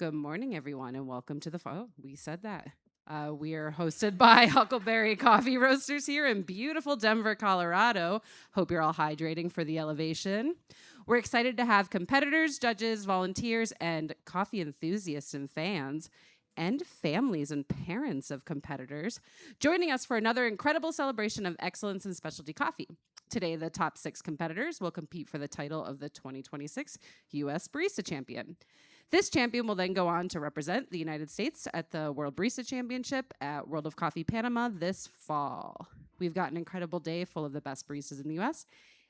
Good morning, everyone, and welcome to the. We said that. We are hosted by Huckleberry Coffee Roasters here in beautiful Denver, Colorado. Hope you're all hydrating for the elevation. We're excited to have competitors, judges, volunteers, and coffee enthusiasts and fans, and families and parents of competitors joining us for another incredible celebration of excellence in specialty coffee. Today, the top 6 competitors will compete for the title of the 2026 U.S. Barista Champion. This champion will then go on to represent the United States at the World Barista Championship at World of Coffee Panama this fall. We've got an incredible day full of the best baristas in the U.S.,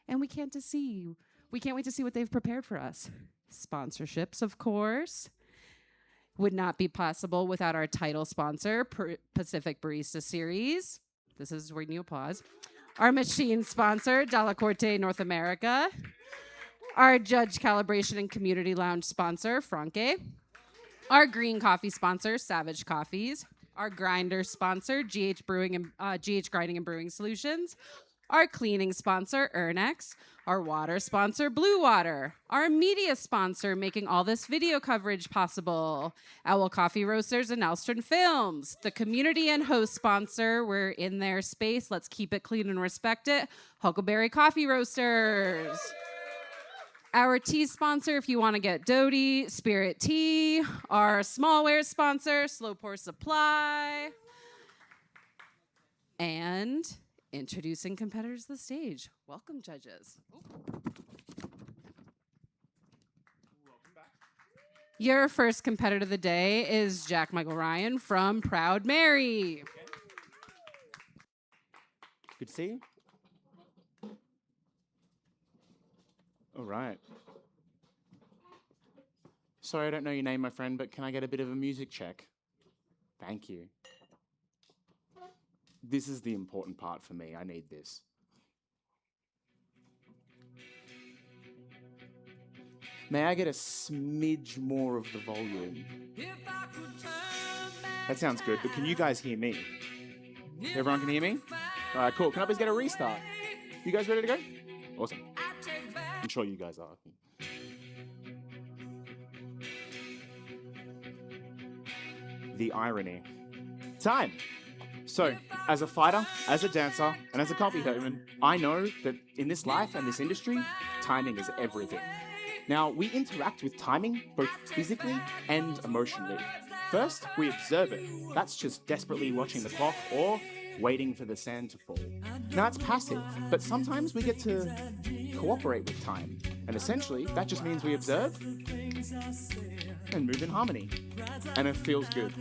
and we can't wait to see what they've prepared for us. Sponsorships, of course, would not be possible without our title sponsor, Pacific Barista Series. This is where you applause. Our machine sponsor, Della Corte North America. Our judge calibration and community lounge sponsor, Franke. Our green coffee sponsor, Savage Coffees. Our grinder sponsor, GH Grinding and Brewing Solutions. Our cleaning sponsor, Ernex. Our water sponsor, Blue Water. Our media sponsor, making all this video coverage possible, Owl Coffee Roasters and Alstron Films. The community and host sponsor, we're in their space. Let's keep it clean and respect it, Huckleberry Coffee Roasters. Our tea sponsor, if you want to get Doty, Spirit Tea. Our smallware sponsor, Slow Pour Supply. And introducing competitors to the stage. Welcome, judges. Welcome back. Your first competitor of the day is Jack Michael Ryan from Proud Mary. Okay. Good to see you. All right. Sorry, I don't know your name, my friend, but can I get a bit of a music check? Thank you. This is the important part for me. I need this. May I get a smidge more of the volume? That sounds good, but can you guys hear me? Everyone can hear me? All right, cool. Can I please get a restart? You guys ready to go? Awesome. I'm sure you guys are. The irony. Time. So, as a fighter, as a dancer, and as a coffee human, I know that in this life and this industry, timing is everything. Now, we interact with timing both physically and emotionally. First, we observe it. That's just desperately watching the clock or waiting for the sand to fall. Now, it's passive, but sometimes we get to cooperate with time. And essentially, that just means we observe and move in harmony. And it feels good.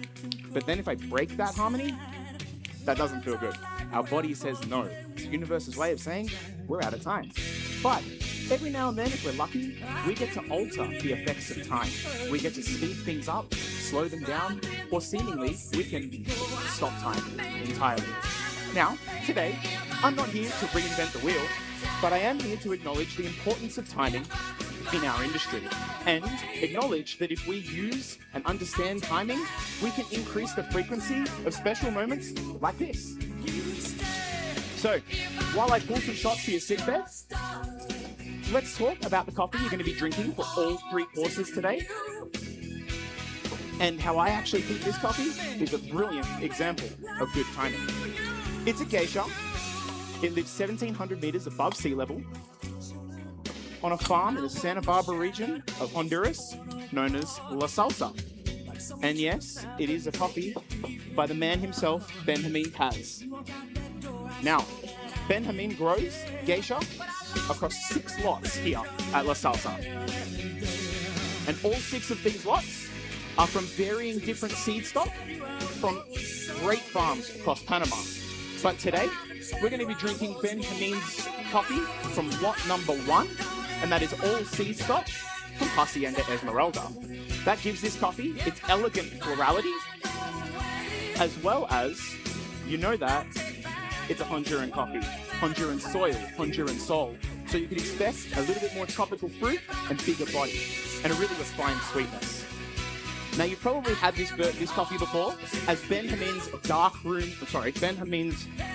But then if I break that harmony, that doesn't feel good. Our body says no. It's the universe's way of saying we're out of time. But every now and then, if we're lucky, we get to alter the effects of time. We get to speed things up, slow them down, or seemingly we can stop time entirely. Now, today, I'm not here to reinvent the wheel, but I am here to acknowledge the importance of timing in our industry and acknowledge that if we use and understand timing, we can increase the frequency of special moments like this. So, while I pull some shots for your sick bed, let's talk about the coffee you're going to be drinking for all 3 courses today, and how I actually think this coffee is a brilliant example of good timing. It's a geisha. It lives 1,700 meters above sea level on a farm in the Santa Barbara region of Honduras known as La Salsa. And yes, it is a coffee by the man himself, Benjamin Paz. Now, Benjamin grows geisha across 6 lots here at La Salsa. And all 6 of these lots are from varying different seed stock from great farms across Panama. But today, we're going to be drinking Benjamin's coffee from lot number 1, and that is all seed stock from Hacienda Esmeralda. That gives this coffee its elegant florality, as well as, you know that, it's a Honduran coffee. Honduran soil, Honduran soul. So you can expect a little bit more tropical fruit and bigger body, and a really refined sweetness. Now, you've probably had this coffee before as Benjamin's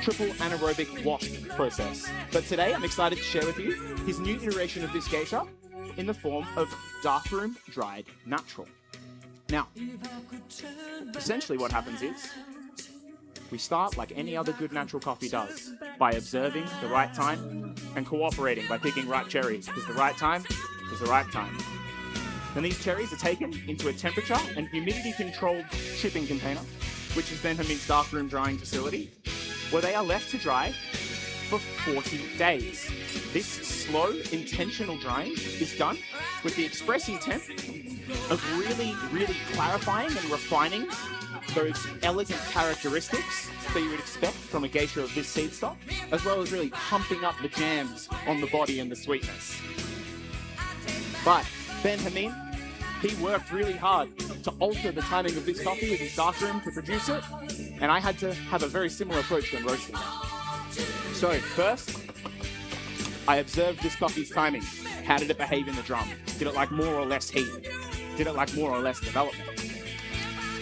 triple anaerobic wash process. But today, I'm excited to share with you his new iteration of this geisha in the form of darkroom dried natural. Now, essentially what happens is we start like any other good natural coffee does, by observing the right time and cooperating by picking ripe cherries, because the right time is the right time. Then these cherries are taken into a temperature and humidity-controlled shipping container, which is then Hamid's darkroom drying facility, where they are left to dry for 40 days. This slow, intentional drying is done with the express intent of really clarifying and refining those elegant characteristics that you would expect from a geisha of this seed stock, as well as really pumping up the jams on the body and the sweetness. But Ben Hamid, he worked really hard to alter the timing of this coffee with his darkroom to produce it, and I had to have a very similar approach when roasting it. So first, I observed this coffee's timing. How did it behave in the drum? Did it like more or less heat? Did it like more or less development?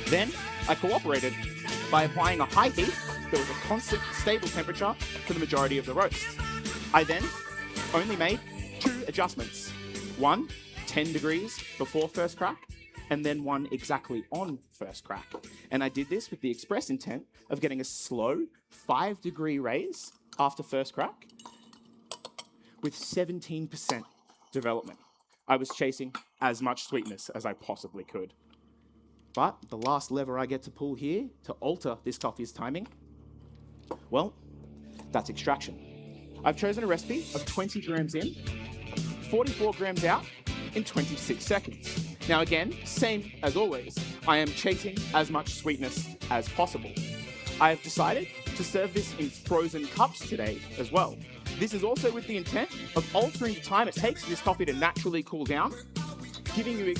Then I cooperated by applying a high heat that was a constant, stable temperature for the majority of the roast. I then only made 2 adjustments. One, 10 degrees before first crack, and then one exactly on first crack. And I did this with the express intent of getting a slow 5-degree raise after first crack with 17% development. I was chasing as much sweetness as I possibly could. But the last lever I get to pull here to alter this coffee's timing, well, that's extraction. I've chosen a recipe of 20 grams in, 44 grams out in 26 seconds. Now again, same as always, I am chasing as much sweetness as possible. I have decided to serve this in frozen cups today as well. This is also with the intent of altering the time it takes for this coffee to naturally cool down, giving you a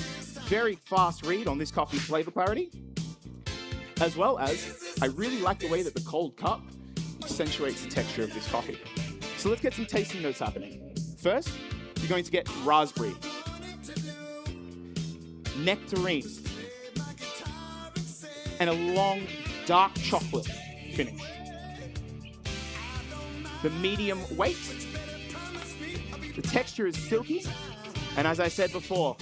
very fast read on this coffee's flavor clarity, as well as I really like the way that the cold cup accentuates the texture of this coffee. So let's get some tasting notes happening. First, you're going to get raspberry, nectarine, and a long dark chocolate finish. The medium weight, the texture is silky, and as I said before,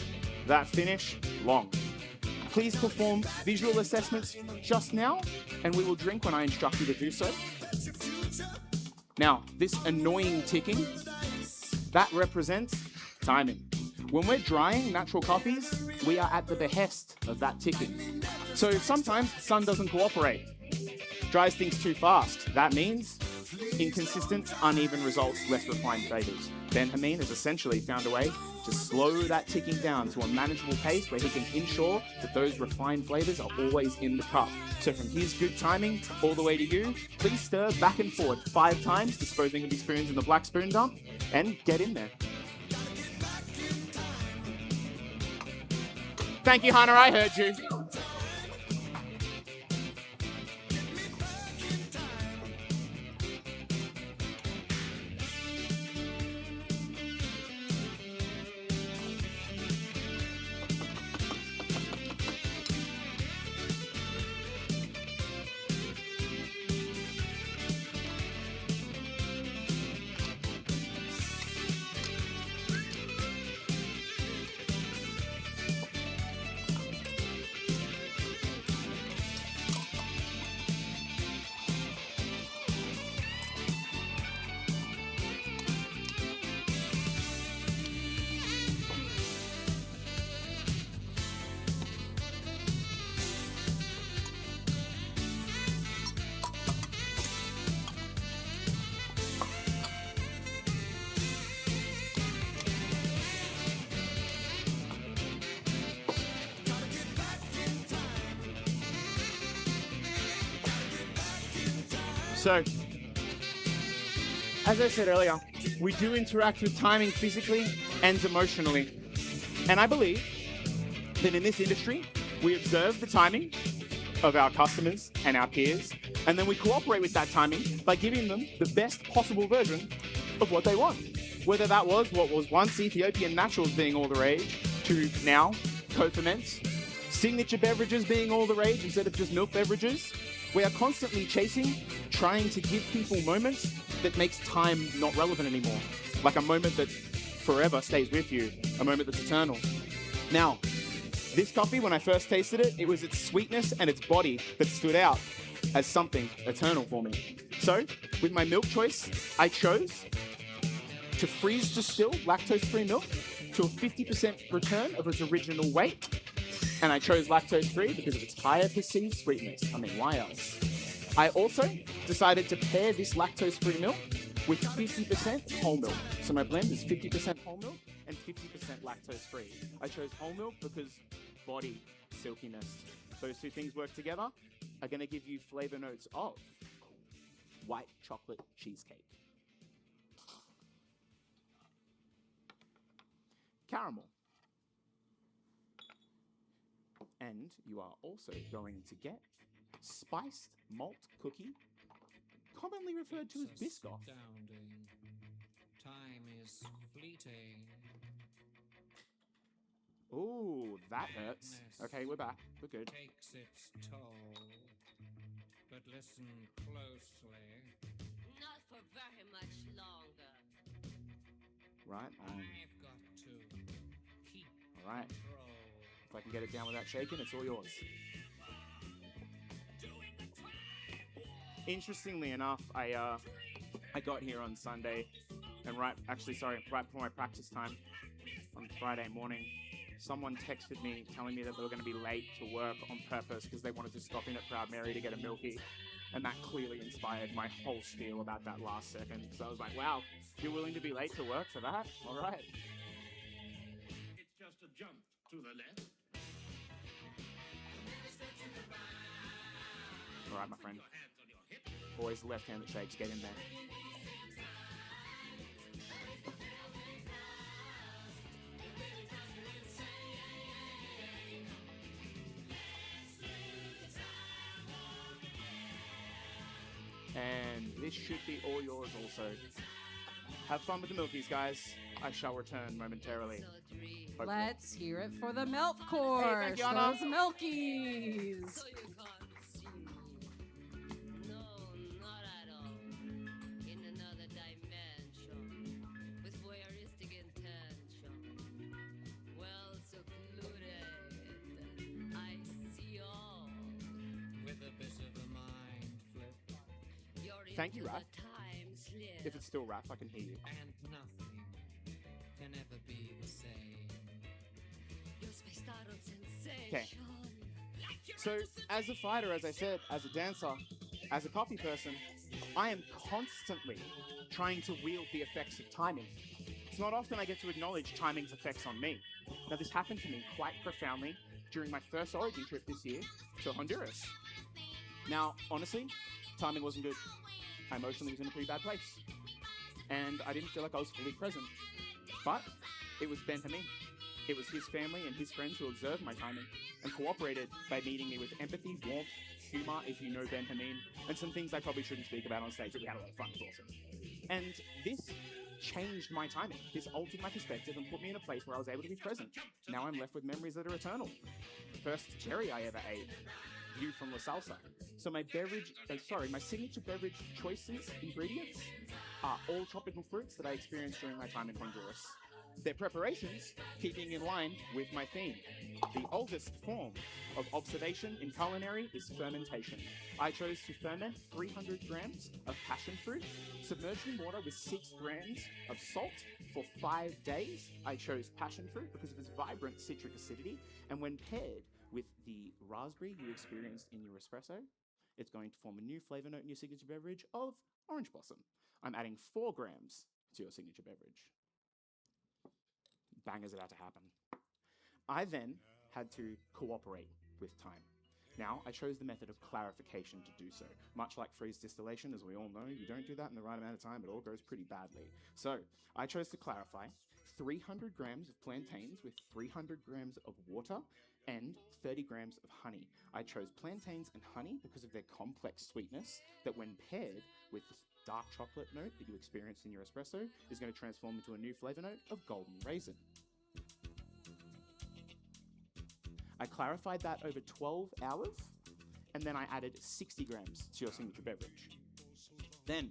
that finish, long. Please perform visual assessments just now, and we will drink when I instruct you to do so. Now, this annoying ticking, that represents timing. When we're drying natural coffees, we are at the behest of that ticking. So sometimes the sun doesn't cooperate, dries things too fast. That means inconsistent, uneven results, less refined flavors. Ben Hamid has essentially found a way to slow that ticking down to a manageable pace where he can ensure that those refined flavors are always in the cup. So from his good timing all the way to you, please stir back and forward 5 times, disposing of your spoons in the black spoon dump, and get in there. Thank you, Hannah, I heard you. So, as I said earlier, we do interact with timing physically and emotionally. And I believe that in this industry, we observe the timing of our customers and our peers, and then we cooperate with that timing by giving them the best possible version of what they want. Whether that was what was once Ethiopian naturals being all the rage, to now co-ferments, signature beverages being all the rage instead of just milk beverages. We are constantly chasing, trying to give people moments that makes time not relevant anymore. Like a moment that forever stays with you, a moment that's eternal. Now, This coffee, when I first tasted it, it was its sweetness and its body that stood out as something eternal for me. So, with my milk choice, I chose to freeze distill lactose-free milk to a 50% return of its original weight. And I chose lactose-free because of its higher perceived sweetness. I mean, why else? I also decided to pair this lactose-free milk with 50% whole milk. So my blend is 50% whole milk and 50% lactose-free. I chose whole milk because body, silkiness. Those two things work together are going to give you flavor notes of white chocolate cheesecake, caramel, and you are also going to get spiced malt cookie, commonly referred to as Biscoff. Astounding. Time is fleeting. Ooh, that hurts. Okay, we're back. We're good. Takes its toll. But listen closely. Not for very much longer. Right. I've got to keep All right. control. If I can get it down without shaking, it's all yours. Interestingly enough, I got here on Sunday, and right before my practice time on Friday morning, someone texted me telling me that they were going to be late to work on purpose because they wanted to stop in at Proud Mary to get a milky, and that clearly inspired my whole spiel about that last second. So I was like, wow, you're willing to be late to work for that? All right. It's just a jump to the left. All right, my friend. Your hands on your hips. Boys, the left hand that shakes, get in there. And this should be all yours also. Have fun with the milkies, guys. I shall return momentarily. So dream. Hopefully. Let's hear it for the milk course. thank you, Anna. Those milkies. So you can't see. No, not at all. In another dimension. With voyeuristic intention. Well secluded. I see all. With a bit of a mind flip. You're Thank you, into Raph. the time slip. If it's still rap, I can hear you. And nothing can ever be the same. You're spaced out on sensation. So, as a fighter, as I said, as a dancer, as a coffee person, I am constantly trying to wield the effects of timing. It's not often I get to acknowledge timing's effects on me. Now, this happened to me quite profoundly during my first origin trip this year to Honduras. Now, honestly, timing wasn't good. I emotionally was in a pretty bad place. And I didn't feel like I was fully present. But it was Benjamin. It was his family and his friends who observed my timing and cooperated by meeting me with empathy, warmth, humor, if you know Benjamin, and some things I probably shouldn't speak about on stage, but we had a lot of fun. It was awesome. And this changed my timing. This altered my perspective and put me in a place where I was able to be present. Now I'm left with memories that are eternal. First cherry I ever ate, view from La Salsa. So my my signature beverage choices, ingredients, are all tropical fruits that I experienced during my time in Honduras. Their preparations keeping in line with my theme. The oldest form of observation in culinary is fermentation. I chose to ferment 300 grams of passion fruit, submerged in water with 6 grams of salt for 5 days. I chose passion fruit because of its vibrant citric acidity, and when paired with the raspberry you experienced in your espresso, it's going to form a new flavor note in your signature beverage of orange blossom. I'm adding 4 grams to your signature beverage. Bang is about to happen. I then had to cooperate with time. Now, I chose the method of clarification to do so. Much like freeze distillation, as we all know, you don't do that in the right amount of time, it all goes pretty badly. So, I chose to clarify 300 grams of plantains with 300 grams of water and 30 grams of honey. I chose plantains and honey because of their complex sweetness that when paired with the dark chocolate note that you experienced in your espresso is going to transform into a new flavor note of golden raisin. I clarified that over 12 hours, and then I added 60 grams to your signature beverage. Then,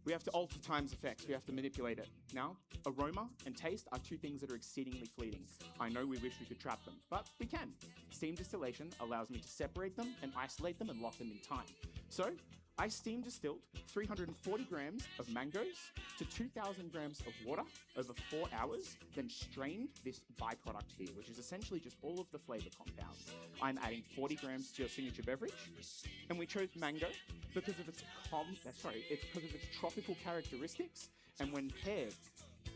we have to alter time's effects. We have to manipulate it. Now, Aroma and taste are two things that are exceedingly fleeting. I know we wish we could trap them, but we can. Steam distillation allows me to separate them and isolate them and lock them in time. So, I steam distilled 340 grams of mangoes to 2,000 grams of water over 4 hours, then strained this byproduct here, which is essentially just all of the flavor compounds. I'm adding 40 grams to your signature beverage, and we chose mango because of its it's because of its tropical characteristics, and when paired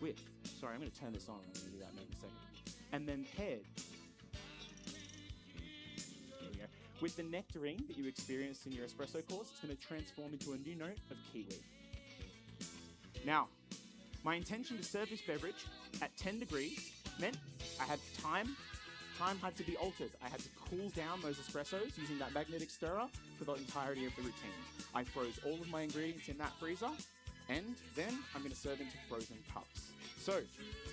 with, I'm going to turn this on. I'm going to do that in a second. And then paired with the nectarine that you experienced in your espresso course, it's going to transform into a new note of kiwi. Now, my intention to serve this beverage at 10 degrees meant I had time. Time had to be altered. I had to cool down those espressos using that magnetic stirrer for the entirety of the routine. I froze all of my ingredients in that freezer, and then I'm going to serve into frozen cups. So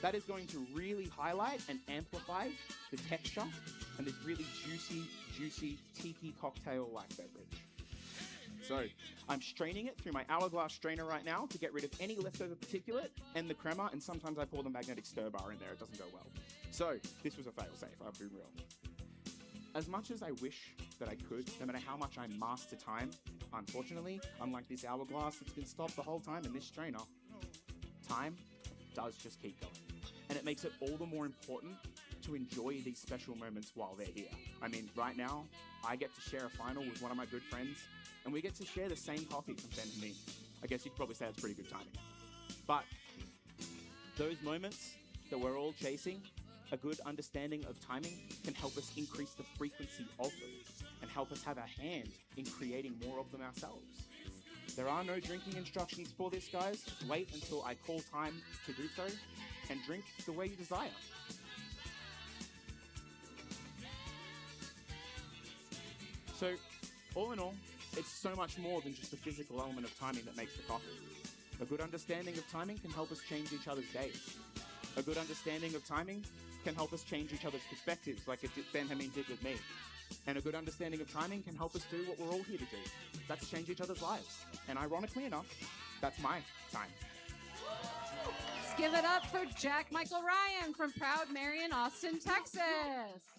that is going to really highlight and amplify the texture and this really juicy tiki cocktail-like beverage. So I'm straining it through my hourglass strainer right now to get rid of any leftover particulate and the crema, and sometimes I pour the magnetic stir bar in there. It doesn't go well. So this was a fail-safe, I'll be real. As much as I wish that I could, no matter how much I master time, unfortunately, unlike this hourglass that's been stopped the whole time in this strainer, time does just keep going. And it makes it all the more important to enjoy these special moments while they're here. I mean, right now, I get to share a final with one of my good friends, and we get to share the same coffee from Ben and me. I guess you could probably say that's pretty good timing. But those moments that we're all chasing, a good understanding of timing can help us increase the frequency of them and help us have a hand in creating more of them ourselves. There are no drinking instructions for this, guys. Wait until I call time to do so and drink the way you desire. So, all in all, it's so much more than just the physical element of timing that makes the coffee. A good understanding of timing can help us change each other's days. A good understanding of timing can help us change each other's perspectives, like Ben Hameen did with me. And a good understanding of timing can help us do what we're all here to do. That's change each other's lives. And ironically enough, that's my time. Let's give it up for Jack Michael Ryan from proud Marion, Austin, Texas.